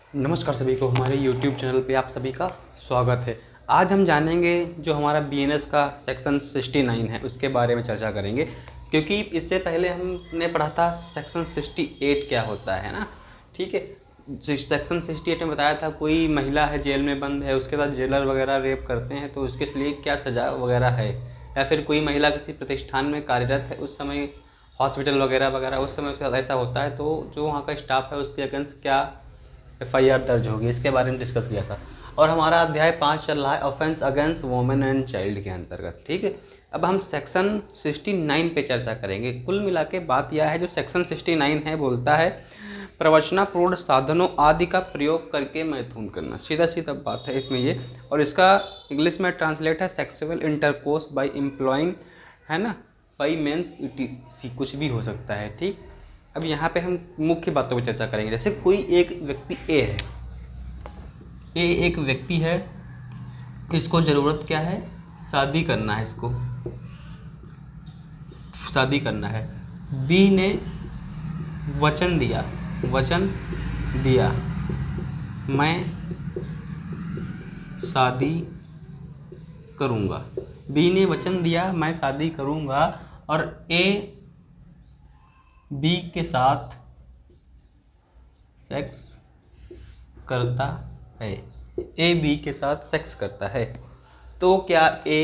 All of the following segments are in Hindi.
नमस्कार सभी को, हमारे YouTube चैनल पे आप सभी का स्वागत है। आज हम जानेंगे जो हमारा BNS का सेक्शन 69 है उसके बारे में चर्चा करेंगे, क्योंकि इससे पहले हमने पढ़ा था सेक्शन 68 क्या होता है ना। ठीक है, सेक्शन 68 में बताया था कोई महिला है जेल में बंद है, उसके साथ जेलर वगैरह रेप करते हैं तो उसके लिए क्या सज़ा वगैरह है, या फिर कोई महिला किसी प्रतिष्ठान में कार्यरत है उस समय हॉस्पिटल वगैरह वगैरह उस समय उसके साथ ऐसा होता है तो जो वहाँ का स्टाफ है उसके अगेंस्ट क्या FIR दर्ज होगी, इसके बारे में डिस्कस किया था। और हमारा अध्याय 5 चल रहा है offence against women and child के अंतर्गत। ठीक है, अब हम सेक्शन 69 पे चर्चा करेंगे। कुल मिला के बात यह है, जो सेक्शन 69 है बोलता है प्रवचनापूर्ण साधनों आदि का प्रयोग करके मैथुन करना। सीधा सीधा बात है इसमें ये, और इसका इंग्लिश में ट्रांसलेट है सेक्सुअल इंटरकोर्स बाय एम्प्लॉइंग, है ना, बाई मेंस ETC, कुछ भी हो सकता है। ठीक, अब यहाँ पे हम मुख्य बातों पर चर्चा करेंगे। जैसे कोई एक व्यक्ति A है, A एक व्यक्ति है, इसको ज़रूरत क्या है, शादी करना है, इसको शादी करना है। B ने वचन दिया मैं शादी करूँगा। B ने वचन दिया मैं शादी करूँगा, और A B के साथ सेक्स करता है। A B के साथ सेक्स करता है तो क्या A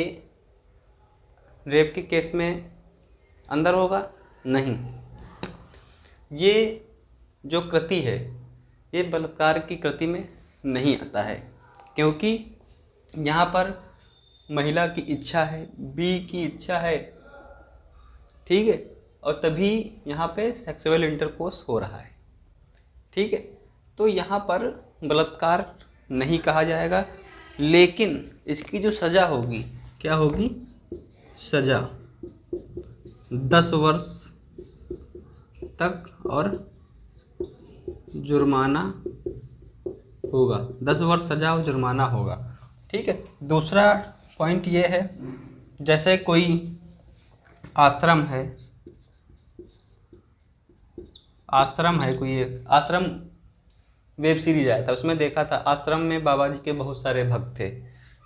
रेप के केस में अंदर होगा? नहीं। ये जो कृति है ये बलात्कार की कृति में नहीं आता है, क्योंकि यहाँ पर महिला की इच्छा है, B की इच्छा है। ठीक है, और तभी यहाँ पे सेक्सुअल इंटरकोर्स हो रहा है। ठीक है, तो यहाँ पर बलात्कार नहीं कहा जाएगा, लेकिन इसकी जो सज़ा होगी क्या होगी? सज़ा 10 वर्ष तक और जुर्माना होगा। 10 वर्ष सज़ा और जुर्माना होगा। ठीक है, दूसरा पॉइंट ये है, जैसे कोई आश्रम है कोई एक आश्रम वेब सीरीज आया था, उसमें देखा था आश्रम में बाबा जी के बहुत सारे भक्त थे।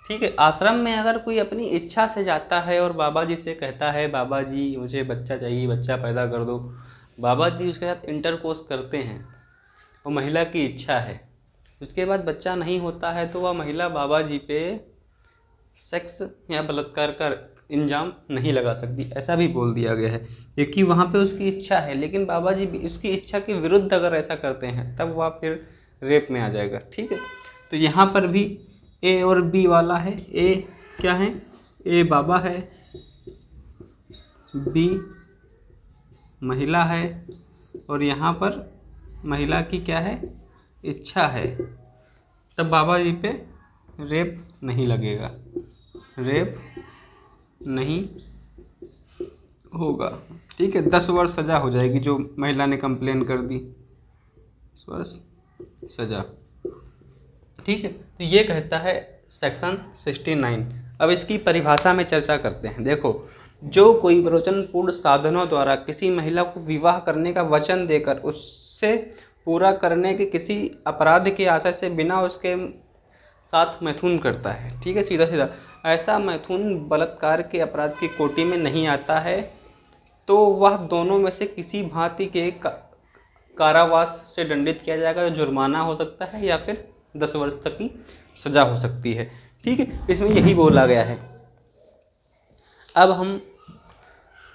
ठीक है, आश्रम में अगर कोई अपनी इच्छा से जाता है और बाबा जी से कहता है बाबा जी मुझे बच्चा चाहिए, बच्चा पैदा कर दो, बाबा जी उसके साथ इंटरकोर्स करते हैं, वो महिला की इच्छा है, उसके बाद बच्चा नहीं होता है तो वह महिला बाबा जी पे सेक्स या बलात्कार का इल्ज़ाम नहीं लगा सकती, ऐसा भी बोल दिया गया है, क्योंकि वहाँ पे उसकी इच्छा है। लेकिन बाबा जी भी उसकी इच्छा के विरुद्ध अगर ऐसा करते हैं तब वह फिर रेप में आ जाएगा। ठीक है, तो यहाँ पर भी A और B वाला है। A क्या है? A बाबा है, B महिला है, और यहाँ पर महिला की क्या है? इच्छा है, तब बाबा जी पे रेप नहीं लगेगा, रेप नहीं होगा। ठीक है, 10 वर्ष सज़ा हो जाएगी जो महिला ने कंप्लेन कर दी, 10 वर्ष सज़ा। ठीक है, तो ये कहता है सेक्शन 69। अब इसकी परिभाषा में चर्चा करते हैं। देखो, जो कोई प्रवचनपूर्ण साधनों द्वारा किसी महिला को विवाह करने का वचन देकर उससे पूरा करने के किसी अपराध के आशय से बिना उसके साथ मैथुन करता है। ठीक है, सीधा सीधा ऐसा मैथुन बलात्कार के अपराध की कोटि में नहीं आता है, तो वह दोनों में से किसी भांति के कारावास से दंडित किया जाएगा, जो जुर्माना हो सकता है या फिर 10 वर्ष तक की सज़ा हो सकती है। ठीक है, इसमें यही बोला गया है। अब हम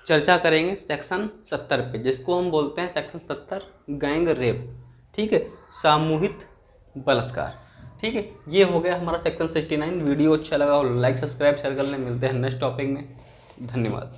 चर्चा करेंगे सेक्शन 70 पे, जिसको हम बोलते हैं सेक्शन 70 गैंग रेप। ठीक है, सामूहिक बलात्कार। ठीक है, ये हो गया हमारा सेक्शन 69। वीडियो अच्छा लगा हो लाइक सब्सक्राइब शेयर कर लें। मिलते हैं नेक्स्ट टॉपिक में। धन्यवाद।